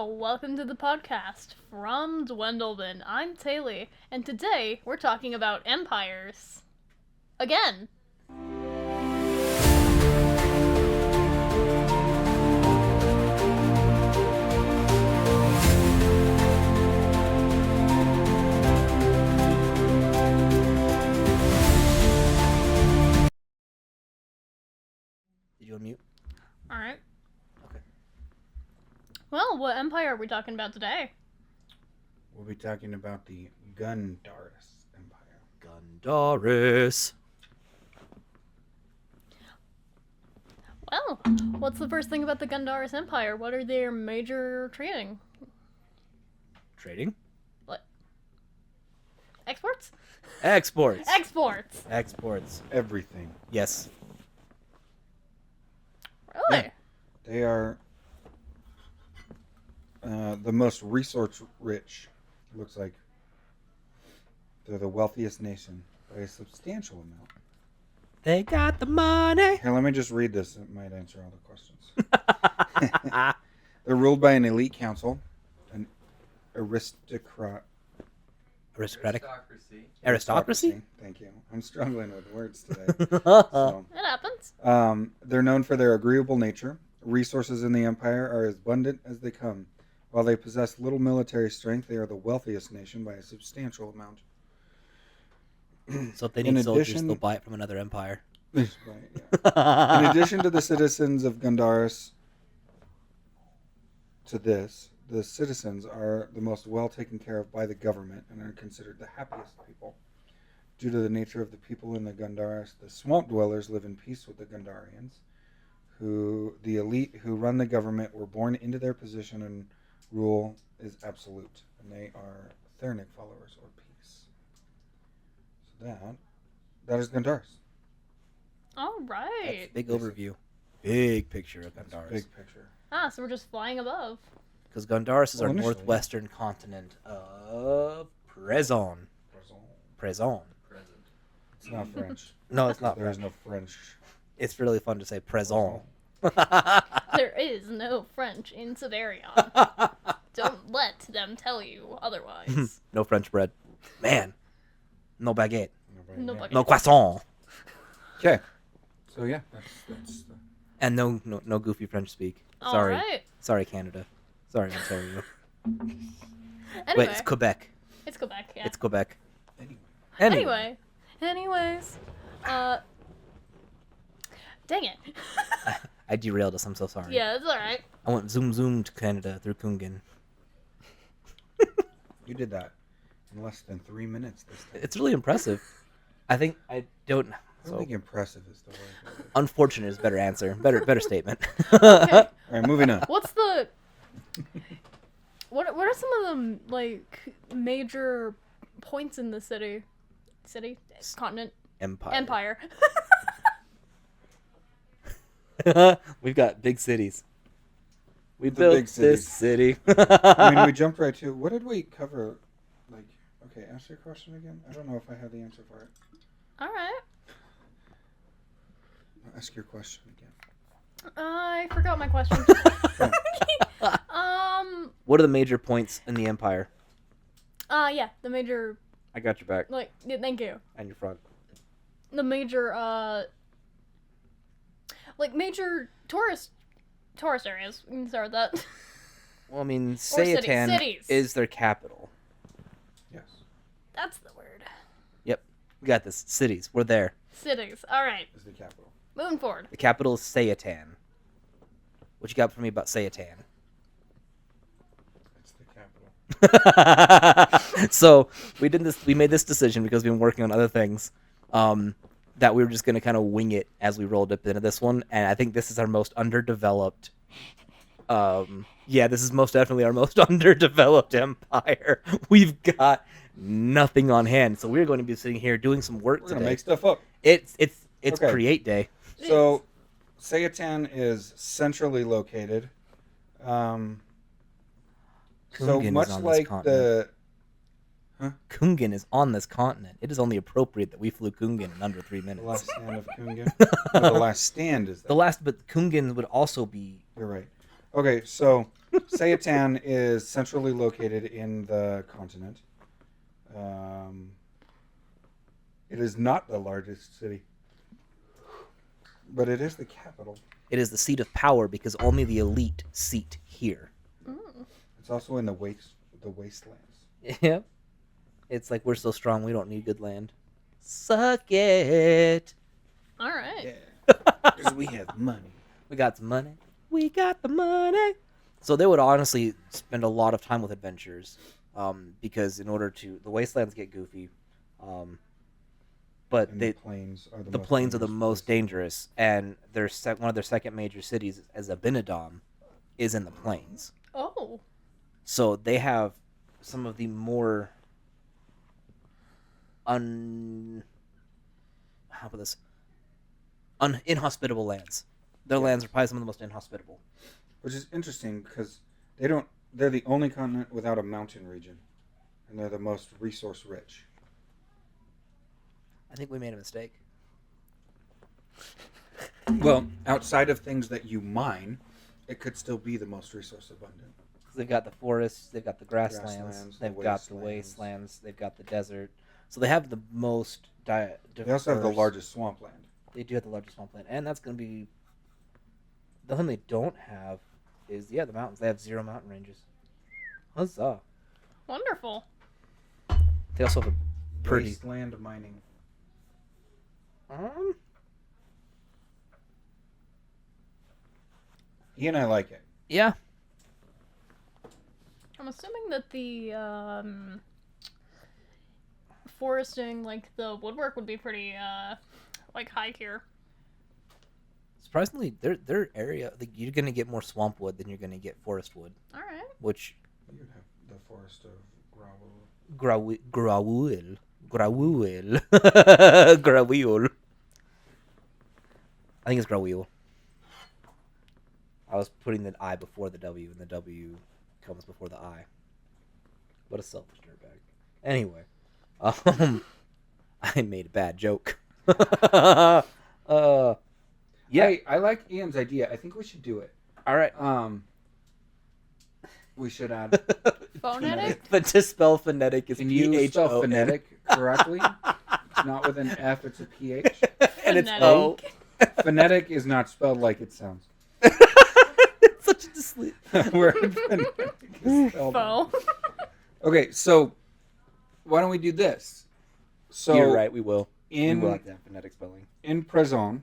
Hello, welcome to the podcast from Duendelvin. I'm Taylor, and today we're talking about empires. Again. Did you unmute? Alright. Okay. Well, what empire are we talking about today? We'll be talking about the Gundaris Empire. Gundaris. Well, what's the first thing about the Gundaris Empire? What are their major trading? Trading? What? Exports? Exports. Exports! Exports. Everything. Yes. Really? Yeah. They are the most resource-rich. Looks like they're the wealthiest nation by a substantial amount. They got the money. Here, let me just read this. It might answer all the questions. They're ruled by an elite council, an aristocratic. Aristocracy? Thank you. I'm struggling with words today. So. It happens. They're known for their agreeable nature. Resources in the empire are as abundant as they come. While they possess little military strength, they are the wealthiest nation by a substantial amount. So if they need soldiers, they'll buy it from another empire. Right, yeah. In addition to the citizens of Gundaris, the citizens are the most well taken care of by the government and are considered the happiest people. Due to the nature of the people in the Gundaris, the swamp dwellers live in peace with the Gundarians, the elite who run the government were born into their position and rule is absolute, and they are Thernic followers or peace. So that is Gundaris. Alright. Big overview. Big picture of Gundaris. Big picture. So we're just flying above. Because Gundaris is our Initially. northwestern continent of Prezon. Prezon. It's not French. No, it's not There is French. no French. It's really fun to say Prezon. There is no French in Savarion. Don't let them tell you otherwise. No French bread. Man. No baguette. No baguette. No croissant. Okay. So yeah, that's the... And no goofy French speak. Sorry. Alright. Sorry, Canada. Sorry, Ontario. Anyway. Wait, it's Quebec. It's Quebec, yeah. It's Quebec. Anyways. Dang it. I derailed us. I'm so sorry. Yeah, it's alright. I went zoom to Canada through Kungan. You did that in less than 3 minutes this time. It's really impressive. I think I don't. I don't think impressive is the word. Unfortunate is a better answer. Better statement. Okay. All right, moving on. What's the... What are some of the, like, major points in the city? City? Continent? Empire. Empire. We've got big cities. We The built big this cities. city. I mean, we jumped right to... What did we cover? Like, okay, ask your question again. I don't know if I have the answer for it. Alright. Ask your question again. I forgot my question. What are the major points in the empire? Yeah, the major, I got your back like, yeah, thank you. and your front. The major, like, major tourist areas. We can start with that. Well, I mean, cities. Sayatan is their capital. Yes. That's the word. Yep, we got this. Cities. We're there. Cities. Alright. Is the capital. Moving forward. The capital is Sayatan. What you got for me about Sayatan? It's the capital. So we made this decision because we've been working on other things, that we were just going to kind of wing it as we rolled up into this one, and I think this is our most underdeveloped. This is most definitely our most underdeveloped empire. We've got nothing on hand, so we're going to be sitting here doing some work We're today. going to make stuff up. It's Okay. create day. So, Sayatan is centrally located. So Kungan is much on this like continent. the Kungan is on this continent. It is only appropriate that we flew Kungan in under 3 the minutes. last stand of Kungan. No, the last stand is that. But Kungan would also be You're right. Okay, so Sayatan is centrally located in the continent. It is not the largest city, but it is the capital. It is the seat of power because only the elite seat here. It's also in the wastelands. Yep. It's like we're so strong we don't need good land. Suck it. All right. Because we have money. We got some money. We got the money. So they would honestly spend a lot of time with adventures, because in order to the wastelands get goofy, but And the plains are the plains are the most dangerous, and one of their second major cities, as Abinadom, is in the plains. Oh. So they have some of the more inhospitable lands. Their lands are probably some of the most inhospitable. Which is interesting because they're the only continent without a mountain region. And they're the most resource rich. I think we made a mistake. Well, outside of things that you mine, it could still be the most resource abundant. They've got the forests, they've got the grasslands, Grasslands, they've the got the wastelands, they've got the desert. So they have the most diverse. They also have the largest swampland. They do have the largest swampland, and that's going to be the thing they don't have is the mountains. They have 0 mountain ranges. Huzzah! Wonderful. They also have a pretty Wasteland mining. Ian, I like it. Yeah. I'm assuming that the foresting, like the woodwork, would be pretty like high here. Surprisingly, their area, like, you're gonna get more swamp wood than you're gonna get forest wood. All right. Which You would have the forest of Gravel. Grawul. I think it's Grawul. I was putting the I before the W, and the W comes before the I. What a selfish dirtbag. Anyway, I made a bad joke. Yeah, Hey, I like Ian's idea. I think we should do it. all right. We should add. Phonetic? But to spell phonetic is Can you spell PHO. phonetic correctly? It's not with an F, it's a PH. And it's Phonetic. O. Phonetic is not spelled like it sounds. It's such a disle- Where phonetic is spelled. Foe. Okay, so why don't we do this? So You're right, we will. in we will have to have phonetic spelling. in Prison,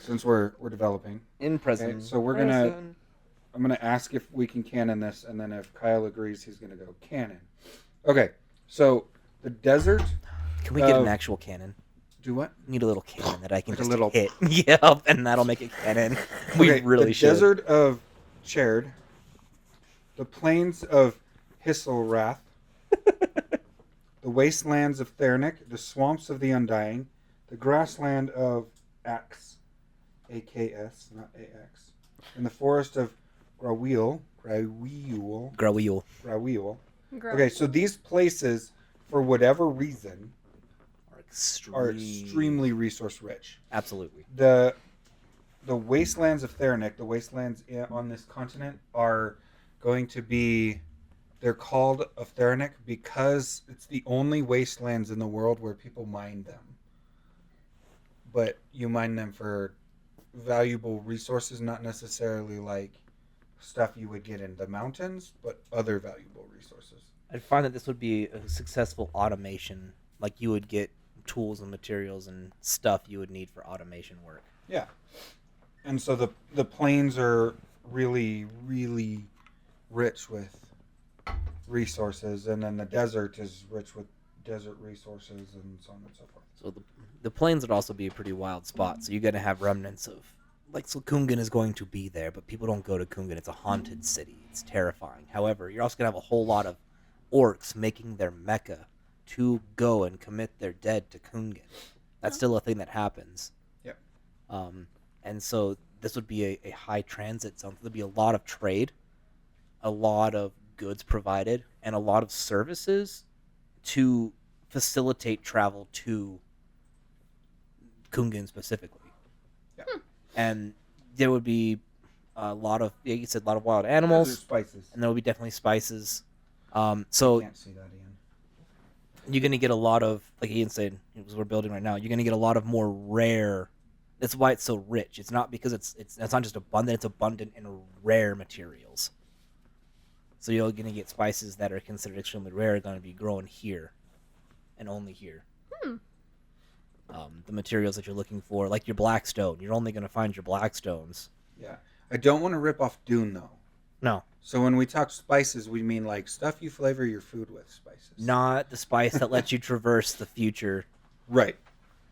since we're developing, In present. okay, so I'm gonna ask if we can canon this, and then if Kyle agrees, he's gonna go canon. Okay, so the desert. Can we get an actual cannon? Do what? We need a little cannon that I can Like a just little- hit. Yep, and that'll make it cannon. We Okay, really the should. desert of Cherd, the plains of Hisselrath, the wastelands of Thernic, the swamps of the Undying, the grassland of Ax, AKS, not AX, and the forest of Grawil. Grawil. Okay, so these places, for whatever reason, Are are extremely resource rich. Absolutely. The wastelands of Thernic, the wastelands on this continent, are going to be. They're called of Thernic because it's the only wastelands in the world where people mine them. But you mine them for valuable resources, not necessarily like stuff you would get in the mountains, but other valuable resources. I'd find that this would be a successful automation. Like, you would get tools and materials and stuff you would need for automation work. Yeah. And so the plains are really, really rich with resources, and then the desert is rich with desert resources, and so on and so forth. So the plains would also be a pretty wild spot. So you're going to have remnants of... Like, so Kungan is going to be there, but people don't go to Kungan. It's a haunted city. It's terrifying. However, you're also going to have a whole lot of orcs making their mecca to go and commit their dead to Kungan. That's still a thing that happens. Yep. And so this would be a high transit zone. There'd be a lot of trade, a lot of goods provided, and a lot of services to facilitate travel to Kungan specifically. Yeah. And there would be a lot of, yeah, you said a lot of wild Those are animals, spices. and there will be definitely spices. I So can't see that, Ian. you're gonna get a lot of, like Ian said, because we're building right now. You're gonna get a lot of more rare. That's why it's so rich. It's not because it's not just abundant. It's abundant in rare materials. So you're gonna get spices that are considered extremely rare are gonna be grown here, and only here. The materials that you're looking for, like your blackstone, you're only gonna find your blackstones. Yeah. I don't want to rip off Dune, though. No, So when we talk spices, we mean like stuff you flavor your food with spices. not the spice that lets you traverse the future. Right.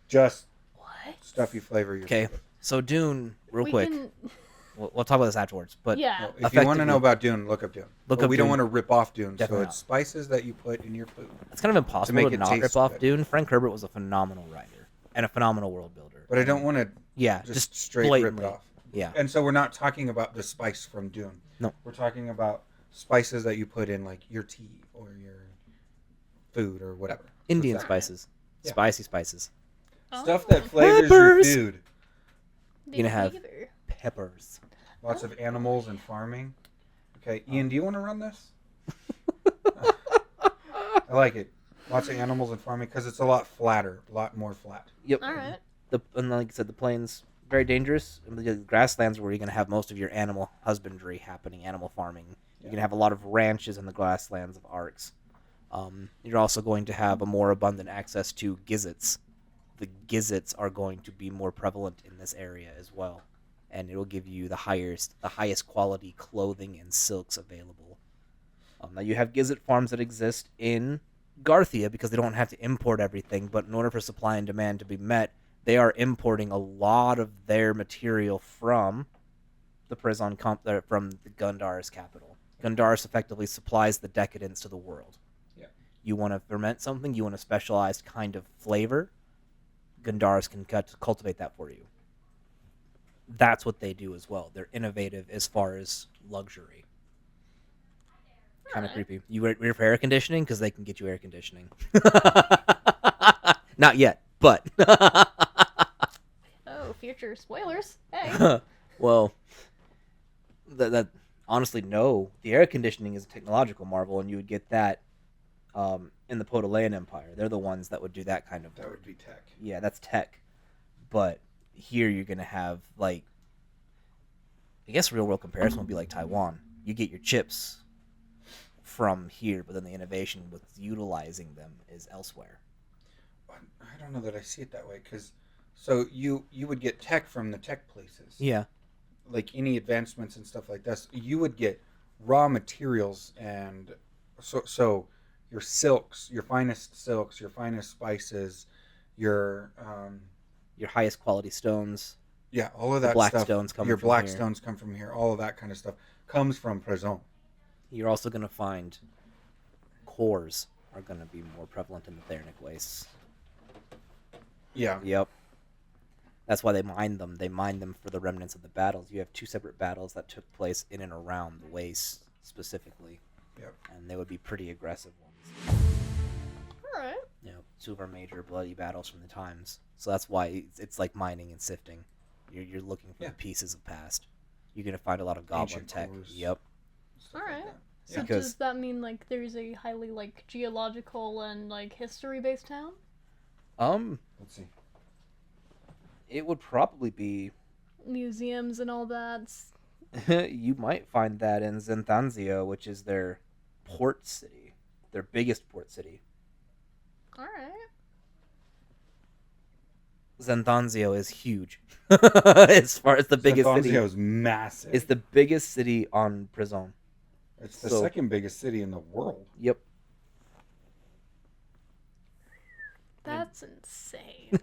Just What? stuff you flavor your Okay, food with. so Dune, real We quick. can- We'll talk about this afterwards. But yeah. Well, if you want to effectively- know about Dune, look up Dune. Look But up we don't Dune. want to rip off Dune, Definitely so not. it's spices that you put in your food. it's kind of impossible make to it not taste rip off good. Dune. Frank Herbert was a phenomenal writer and a phenomenal world builder. But I don't want to Yeah, just just straight rip blatantly. it off. Yeah. And so we're not talking about the spice from Dune. No. We're talking about spices that you put in like your tea or your food or whatever. So Indian it's that. spices. Yeah. Spicy spices. Stuff Oh. that flavors Peppers. your food. The You're gonna have- flavor. Peppers. Lots of animals and farming. Okay, Ian, do you want to run this? I like it. Lots of animals and farming because it's a lot flatter, a lot more flat. Yep. All right. And like I said, the plains very dangerous. And the grasslands where you're gonna have most of your animal husbandry happening, animal farming. You're gonna have a lot of ranches in the grasslands of Arx. You're also going to have a more abundant access to gizzards. The gizzards are going to be more prevalent in this area as well, and it will give you the highest quality clothing and silks available. Now you have gizzard farms that exist in Garthia because they don't have to import everything, but in order for supply and demand to be met, they are importing a lot of their material from the from the Gundaris capital. Gundaris effectively supplies the decadence to the world. Yeah. You want to ferment something, you want a specialized kind of flavor, Gundaris can cultivate that for you. That's what they do as well. They're innovative as far as luxury. Kind of Alright. creepy. You ready for air conditioning? Because they can get you air conditioning. Not yet, but. Oh, future spoilers. Hey. Well, that honestly, no. The air conditioning is a technological marvel, and you would get that in the Podalayan Empire. They're the ones that would do that kind of That work. would be tech. Yeah, that's tech. But here you're going to have, like, I guess real world comparison would be like Taiwan. You get your chips from here, but then the innovation with utilizing them is elsewhere. I don't know that I see it that way because so you would get tech from the tech places. Yeah. Like any advancements and stuff like this, you would get raw materials and so your silks, your finest spices, your highest quality stones. yeah, all of that black stuff. stones come your from black here. stones come from here. All of that kind of stuff comes from Prezon. You're also going to find cores are going to be more prevalent in the Thernic wastes. Yeah. Yep. That's why they mine them. They mine them for the remnants of the battles. You have two separate battles that took place in and around the wastes specifically. Yep. And they would be pretty aggressive ones. All right. You know, two of our major bloody battles from the times. So that's why it's like mining and sifting. You're looking for Yeah. the pieces of past. You're going to find a lot of goblin Ancient tech. cores. Yep. Stuff All like right. that. So Because- does that mean like there's a highly like geological and like history based town? Let's see. It would probably be Museums and all that. you might find that in Zentanzio, which is their port city, their biggest port city. All right. Zentanzio is huge as far as the biggest city. Zentanzio is massive. It's the biggest city on Prison. It's the so- second biggest city in the world. Yep. That's insane.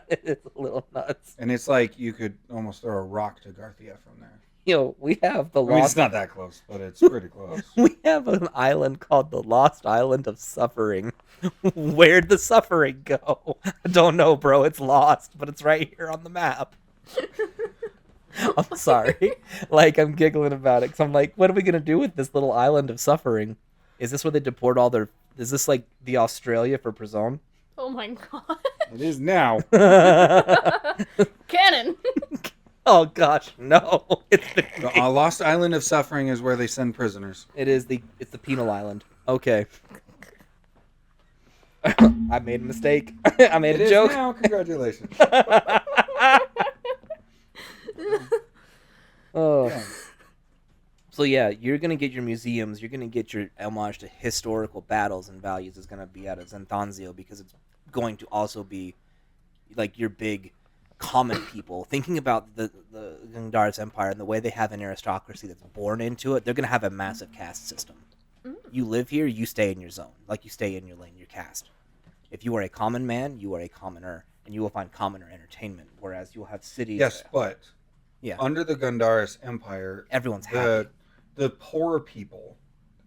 It's a little nuts. And it's like you could almost throw a rock to Garthia from there. We have the I mean, it's lost. not that close, but it's pretty close. We have an island called the Lost Island of Suffering. Where'd the suffering go? I don't know, bro. It's lost, but it's right here on the map. I'm sorry. Like, I'm giggling about it because I'm like, what are we going to do with this little island of suffering? Is this where they deport all their... Is this like the Australia for Prison? Oh my god. It is now. Cannon. Oh gosh, no! It's the The Lost Island of Suffering is where they send prisoners. it's the penal island. Okay. I made a mistake. I made It a is joke. now. Congratulations. Oh. Yeah. So yeah, you're gonna get your museums. You're gonna get your homage to historical battles and values. Is gonna be out of Zentanzio because it's going to also be like your big common people. Thinking about the Gundaris Empire and the way they have an aristocracy that's born into it, they're gonna have a massive caste system. You live here, you stay in your zone, like you stay in your lane, your caste. If you are a common man, you are a commoner, and you will find commoner entertainment. Whereas you'll have cities. Yes, but Yeah. under the Gundaris Empire, Everyone's happy. the poor people,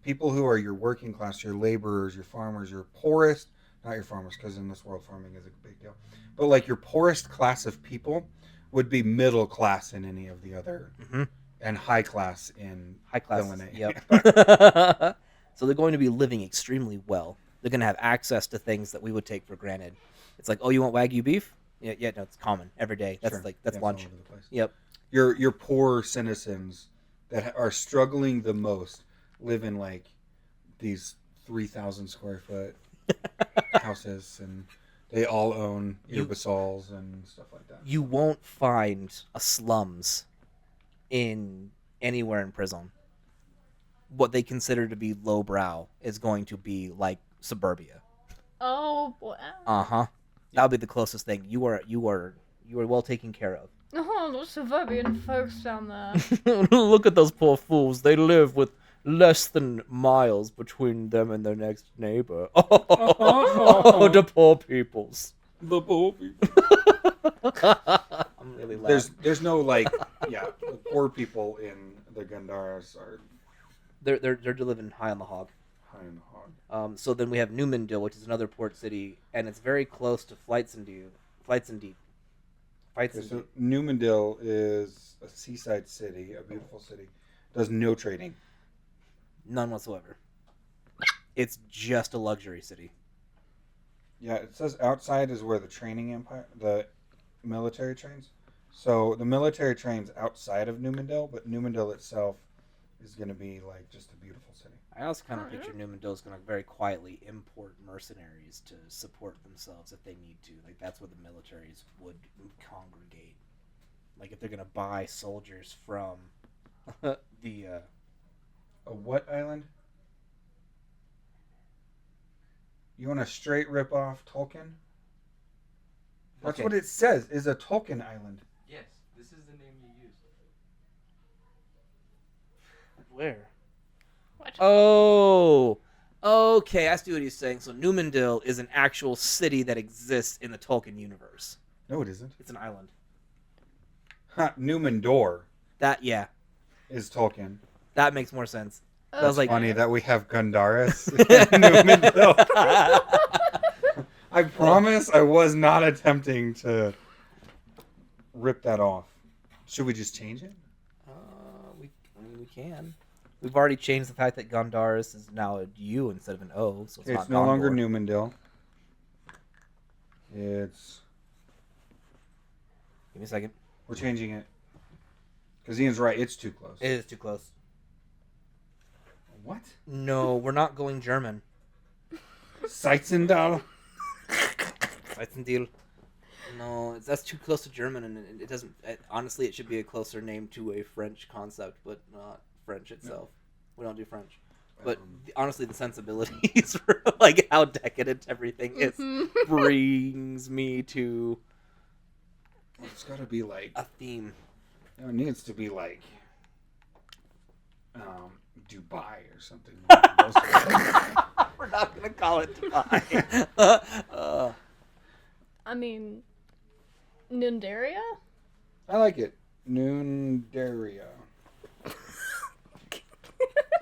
people who are your working class, your laborers, your farmers, your poorest, not your farmers, because in this world farming is a big deal, but like your poorest class of people would be middle class in any of the other, and high class in High class. Villainy. Yep. So they're going to be living extremely well. They're going to have access to things that we would take for granted. It's like, oh, you want Wagyu beef? Yeah, no, it's common every day. That's Sure. that's Yeah, it's lunch. all over the place. Yep. Your poor citizens that are struggling the most live in like these 3,000 square foot houses, and they all own Irbisols and stuff like that. You won't find a slums in anywhere in prison. What they consider to be lowbrow is going to be like suburbia. Oh, wow. Uh-huh. That'll be the closest thing. You are well taken care of. Oh, those suburban folks down there. Look at those poor fools. They live with less than miles between them and their next neighbor. Oh, the poor peoples. The poor people. I'm really laughing. There's no like, yeah, the poor people in the Gundaris are They're living high on the hog. high in the hog. So then we have Newmandil, which is another port city, and it's very close to Flightsendeep. Okay, so Newmandil is a seaside city, a beautiful city. Does no trading. None whatsoever. It's just a luxury city. Yeah, it says outside is where the military trains. So the military trains outside of Newmandil, but Newmandil itself is going to be like just a beautiful city. I also kind of picture Newmandil is going to very quietly import mercenaries to support themselves if they need to. Like, that's where the militaries would congregate. Like, if they're going to buy soldiers from the... A what island? You want a straight rip off Tolkien? That's Okay. what it says, is a Tolkien island. Yes, this is the name you used. Where? What? Oh! Okay, I see what he's saying. So Newmandil is an actual city that exists in the Tolkien universe. No, it isn't. It's an island. Newmandor Yeah, is Tolkien. that makes more sense. Oh, That was like... Funny that we have Gundaris and Newmandil. I promise I was not attempting to rip that off. Should we just change it? we can. We've already changed the fact that Gundaris is now a U instead of an O, so it's Okay, not it's no longer Gondor. Newmandil. It's... Give me a second. We're changing it. Because Ian's right, it's too close. It is too close. What? No, we're not going German. Seitzendal? Deal. No, that's too close to German, and it doesn't. Honestly, it should be a closer name to a French concept, but not French itself. We don't do French. But honestly, the sensibilities for like how decadent everything is brings me to It's gotta be like... a theme. It needs to be like... Dubai or something. We're not gonna call it Dubai. I mean, Nundaria? I like it. Noondaria.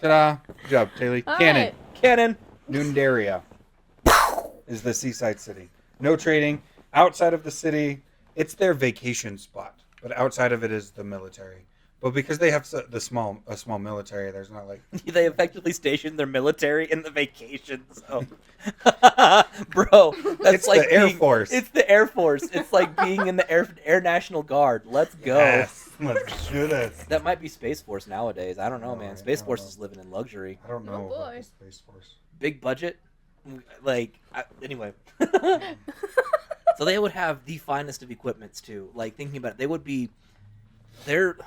Ta-da! Good job, Taylor. All Cannon. right. Cannon. Noondaria is the seaside city. No trading. Outside of the city, it's their vacation spot. But outside of it is the military. But because they have a small military, there's not like... They effectively stationed their military in the vacation zone. Bro, that's It's like the Air Force. It's the Air Force. It's like being in the Air National Guard. Let's go. Yes. Let's do this. That might be Space Force nowadays. I don't know, man. Right, Space I Force don't is living in luxury. I don't know Oh, about boy. the Space Force. Big budget. Anyway. So they would have the finest of equipments too. Like thinking about it, they would be. They're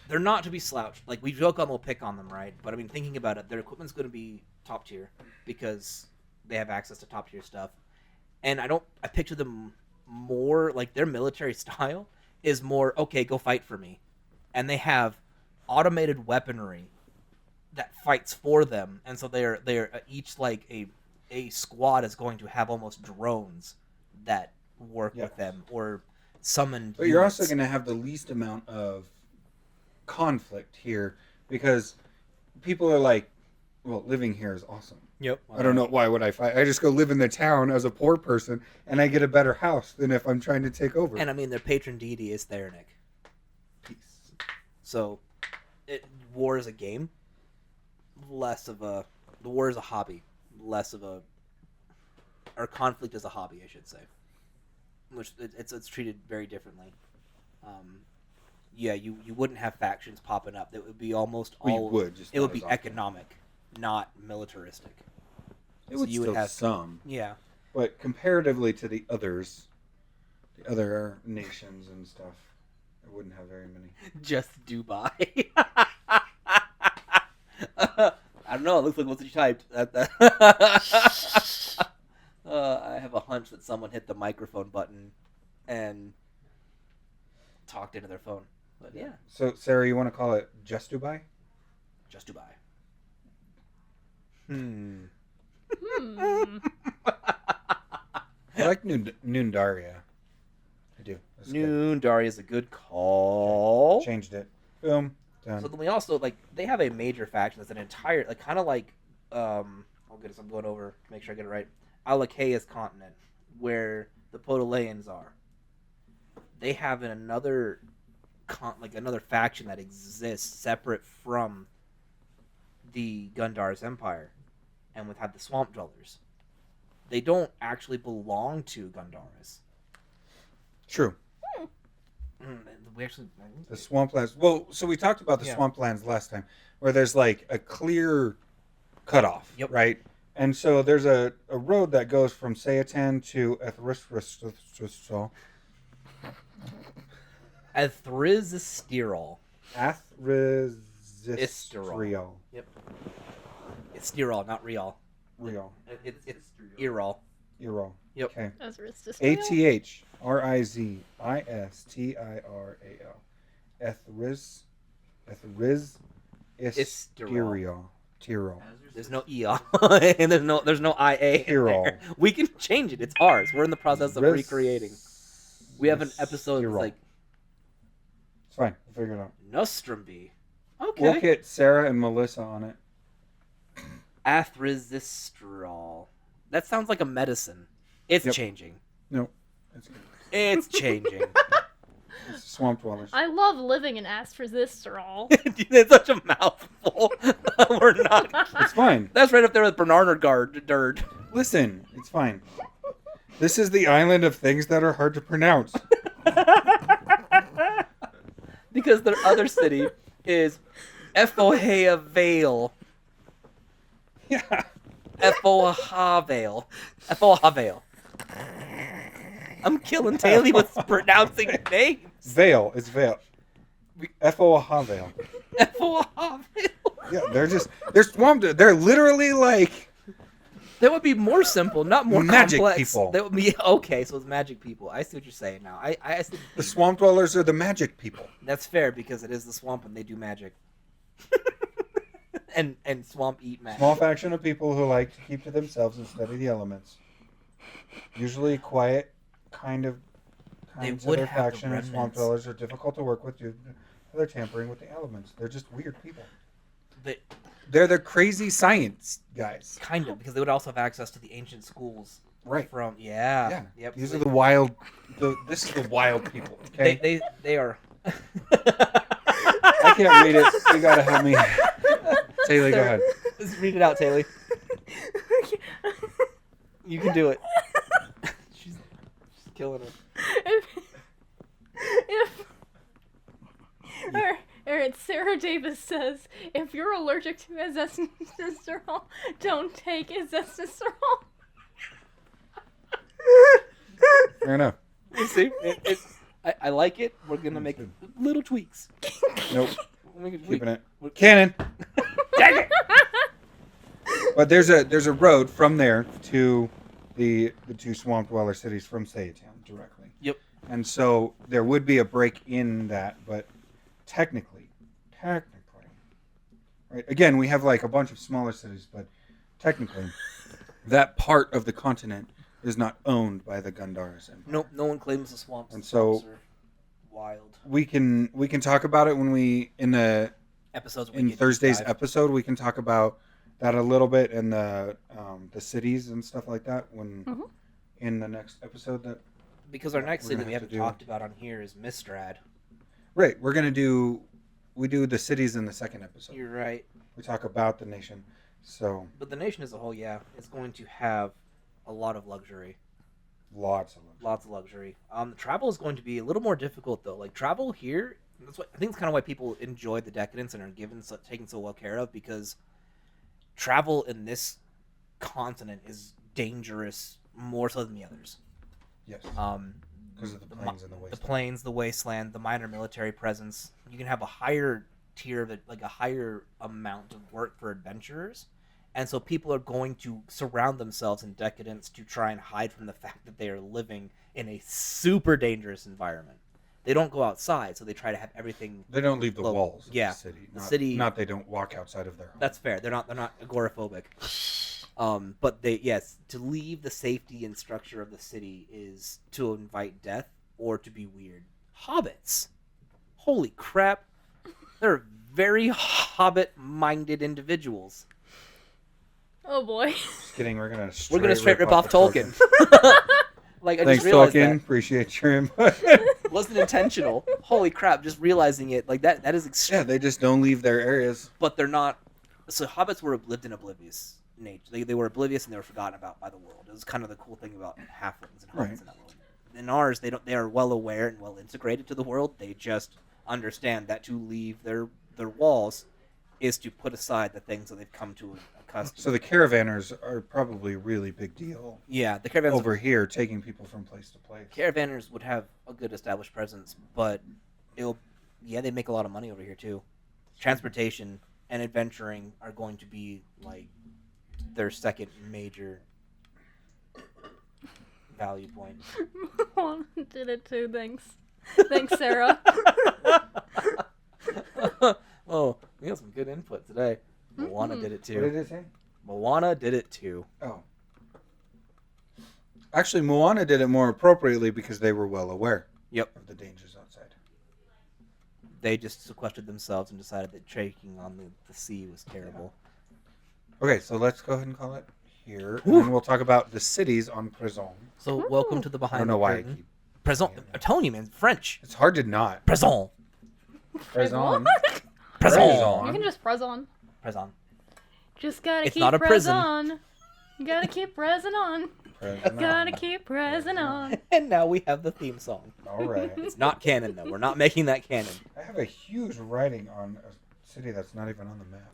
not to be slouched. Like we joke on, we'll pick on them, right? But I mean, thinking about it, their equipment's going to be top tier because they have access to top tier stuff. And I picture them more like their military style is more okay. Go fight for me, and they have automated weaponry that fights for them, and so they're each like a squad is going to have almost drones that work with them or summoned. But you're also going to have the least amount of conflict here because people are like, well, living here is awesome. Yep. I don't know, why would I fight? I just go live in the town as a poor person and I get a better house than if I'm trying to take over. And I mean, their patron deity is Theranik. Peace. So, war is a game, less of a. The war is a hobby, less of a. Or conflict is a hobby, I should say. Which it's treated very differently. Yeah, you wouldn't have factions popping up. That would be almost all. You would. Just it not would be as often. economic, not militaristic. It would So you still would have some. Yeah. But comparatively to the others, the other nations and stuff, I wouldn't have very many. Just Dubai. I don't know. It looks like what you typed. I have a hunch that someone hit the microphone button and talked into their phone. But yeah, So, Sarah, you want to call it just Dubai? just Dubai. I like Noondaria. I do. That's good. Noondari is a good call. Changed it. Boom. Done. So then we also they have a major faction that's an entire kind of like oh goodness, I'm going over to make sure I get it right. Alakea's continent, where the Podolaians are. They have another another faction that exists separate from the Gundaris Empire, and would have the Swamp Dwellers. They don't actually belong to Gundaris. True. We actually The swamplands. Well, so we talked about the swamplands last time, where there's like a clear cutoff, Yep. right? And so there's a road that goes from Sayatan to Ethrisristal. Ethristirol. Ethrisristal. Yep. It's Stirol, not Real. Real. It's Irol. Euro. Yep. Okay. That's Ristis. Athrizstiral. Ethrisisterial. Tyrol. There's no E on, and there's no IA. Tyrol. We can change it. It's ours. We're in the process of recreating. We have an episode that's like It's fine. We'll figure it out. Nostrumby. Okay. We'll get Sarah and Melissa on it. Athrizistrol. That sounds like a medicine. It's Yep. changing. No. It's good. It's changing. It's swamp dwellers. I love living in Asperzisterol. It's such a mouthful. We're not. It's fine. That's right up there with Bernarnagard. Dirt. Listen, it's fine. This is the island of things that are hard to pronounce. Because their other city is Efohea Vale. Yeah. Efohavale. Efohavale. I'm killing Taylor with pronouncing names. Vale. It's Vale. F-O-H-A-Vale. Efohavale. Yeah, they're swamped. They're literally like That would be more simple, not more Magic complex. people. That would be okay. So it's magic people. I see what you're saying now. I see. the swamp dwellers are the magic people. That's fair because it is the swamp and they do magic. and swamp eat magic. Small faction of people who like to keep to themselves and study the elements. Usually quiet, kinds of would their have the faction and swamp remnants. dwellers are difficult to work with due to their tampering with the elements. They're just weird people. They're the crazy science guys. Kind of because they would also have access to the ancient schools. Right. From yeah. Yeah. Yep. These are the wild. This is the wild people. Okay. They are. I can't read it. You gotta help me. Taylor, go ahead. Just read it out, Taylor. You can do it. She's killing it. if Alright, Sarah Davis says, if you're allergic to azestrol, don't take azestrol. Fair enough. You see, I like it. We're gonna make good. little tweaks. Nope. We- Keeping it. Canon. Dang it! But there's a road from there to the two swamp dweller cities from Sayatown directly. Yep. And so there would be a break in that, but technically, right? Again, we have like a bunch of smaller cities, but technically, that part of the continent is not owned by the Gundaris Empire. Nope, no one claims the swamps. And The so- swamps are wild. We can talk about it when we in Episodes we in get Thursday's deep dive. episode. We can talk about that a little bit and the cities and stuff like that when Mhm. in the next episode. That Because our next we're city gonna we have haven't to do- talked about on here is Mistrad. right, we do the cities in the second episode. You're right. We talk about the nation. So But the nation as a whole, yeah, is going to have a lot of luxury. lots of them. Lots of luxury. Travel is going to be a little more difficult though. Like travel here, that's what I think. It's kind of why people enjoy the decadence and are taken so well care of, because travel in this continent is dangerous more so than the others. Yes, Um, because of the mi- plains and the the wasteland. plains, the wasteland, the minor military presence. You can have a higher tier of it, like a higher amount of work for adventurers. And so people are going to surround themselves in decadence to try and hide from the fact that they are living in a super dangerous environment. They don't go outside, so they try to have everything. They don't leave the Well, walls of yeah, the city. the Not, city- Not they don't walk outside of their home. That's fair. They're not agoraphobic. But to leave the safety and structure of the city is to invite death or to be weird. Hobbits. Holy crap. They're very hobbit-minded individuals. Oh boy. Just kidding. We're gonna Straight rip off the Tolkien. Like I Thanks, just realized Tolkien. Appreciate your input. that wasn't intentional. Holy crap! Just realizing it, like that is yeah, extreme. they just don't leave their areas. But they're not. So hobbits lived in oblivious nature. They were oblivious and they were forgotten about by the world. It was kind of the cool thing about halflings and hobbits Right. in that world. In ours, they are well aware and well integrated to the world. They just understand that to leave their walls is to put aside the things that they've come to accustomed. So the caravanners are probably a really big deal Yeah, the caravans over here, taking people from place to place. caravanners would have a good established presence, but they make a lot of money over here too. Transportation and adventuring are going to be like their second major value point. Did it too, thanks. Thanks, Sarah. Oh, we got some good input today. Moana did it What did too. it say? Moana did it too. Oh. Actually, Moana did it more appropriately because they were well aware Yep. of the dangers outside. They just sequestered themselves and decided that trekking on the sea was terrible. Okay, so let's go ahead and call it here. And Ooh. then we'll talk about the cities on Prison. So welcome to the I behind don't know the why I curtain. keep... Present. I told you, man. French. It's hard to not. Present. Prison. Present. You can just press on. Present. Just gotta It's keep not a pressing prison. on. You gotta keep pressing on. Prison. Gotta keep pressing on. And now we have the theme song. All right. It's not canon though. We're not making that canon. I have a huge writing on a city that's not even on the map.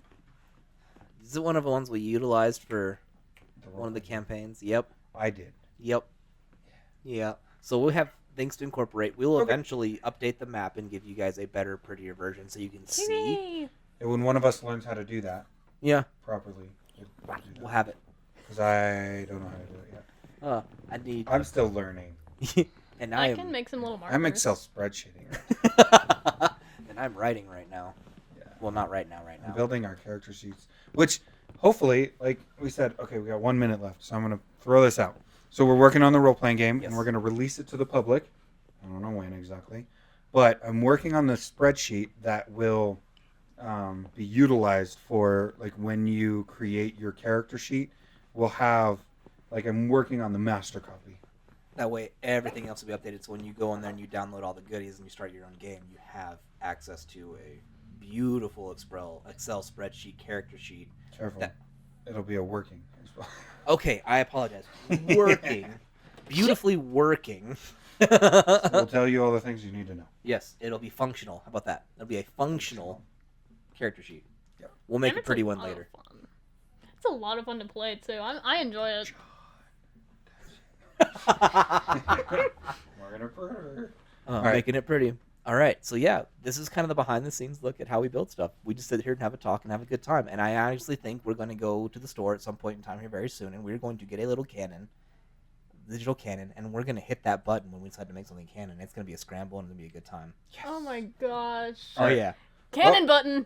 Is it one of the ones we utilized for The one of the roll. campaigns? Yep. I did. Yep. Yeah. So we'll have things to incorporate. We'll Okay. eventually update the map and give you guys a better, prettier version so you can see. Yay. And when one of us learns how to do that Yeah. properly, we'll do We'll that. have it. Because I don't know how to do it yet. I need. I'm still learning. And I am. can make some little markers. I'm Excel spreadsheeting. And I'm writing right now. Yeah. Well, not right now. Right I'm now. building our character sheets, which hopefully, like we said, okay, we got 1 minute left, so I'm going to throw this out. So we're working on the role-playing game, Yes. and we're going to release it to the public. I don't know when exactly, but I'm working on the spreadsheet that will be utilized for, like, when you create your character sheet, we'll have, like, I'm working on the master copy. That way, everything else will be updated. So when you go in there and you download all the goodies and you start your own game, you have access to a beautiful Excel spreadsheet, character sheet. Careful. That- It'll be a working as well. Okay, I apologize. Working, beautifully working We'll tell you all the things you need to know. Yes, it'll be functional. How about that? It'll be a functional character sheet. Yep. We'll make And a it's pretty a one lot of later. fun. It's a lot of fun to play too. I enjoy it. We're gonna purr. Right. Making it pretty. All right, so yeah, this is kind of the behind-the-scenes look at how we build stuff. We just sit here and have a talk and have a good time. And I honestly think we're going to go to the store at some point in time here very soon, and we're going to get a little cannon, digital cannon, and we're going to hit that button when we decide to make something canon. It's going to be a scramble, and it's going to be a good time. Yes. Oh my gosh. Oh, yeah. Cannon button.